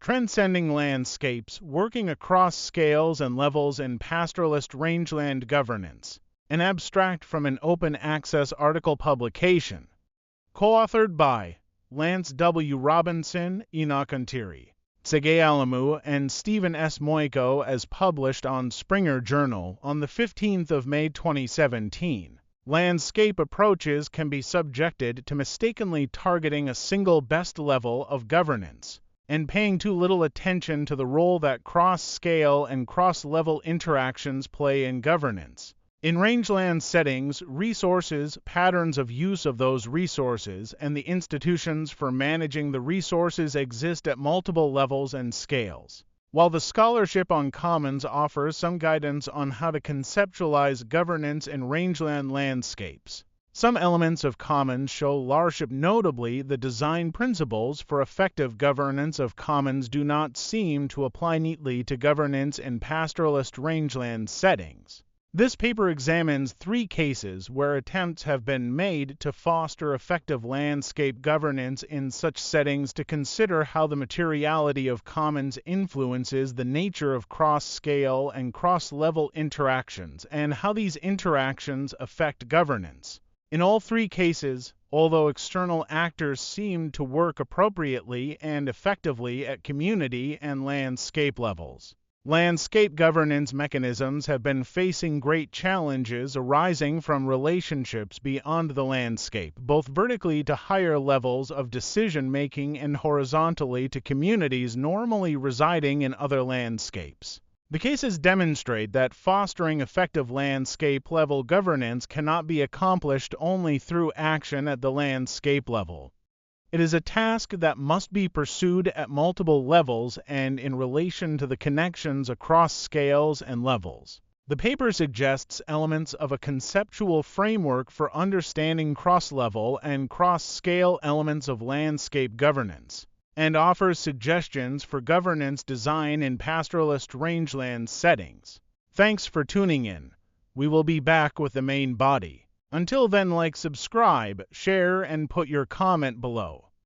Transcending landscapes, working across scales and levels in pastoralist rangeland governance, an abstract from an open access article publication, co-authored by Lance W. Robinson, Enoch Ontiri, Tsege Alamu, and Stephen S. Moiko, as published on Springer Journal on the 15th of May 2017. Landscape approaches can be subjected to mistakenly targeting a single best level of governance and paying too little attention to the role that cross-scale and cross-level interactions play in governance. In rangeland settings, resources, patterns of use of those resources, and the institutions for managing the resources exist at multiple levels and scales. While the scholarship on commons offers some guidance on how to conceptualize governance in rangeland landscapes, some elements of commons show leadership. Notably, the design principles for effective governance of commons do not seem to apply neatly to governance in pastoralist rangeland settings. This paper examines 3 cases where attempts have been made to foster effective landscape governance in such settings to consider how the materiality of commons influences the nature of cross-scale and cross-level interactions and how these interactions affect governance. In all 3 cases, although external actors seem to work appropriately and effectively at community and landscape levels, landscape governance mechanisms have been facing great challenges arising from relationships beyond the landscape, both vertically to higher levels of decision-making and horizontally to communities normally residing in other landscapes. The cases demonstrate that fostering effective landscape-level governance cannot be accomplished only through action at the landscape level. It is a task that must be pursued at multiple levels and in relation to the connections across scales and levels. The paper suggests elements of a conceptual framework for understanding cross-level and cross-scale elements of landscape governance, and offers suggestions for governance design in pastoralist rangeland settings. Thanks for tuning in. We will be back with the main body. Until then, like, subscribe, share, and put your comment below.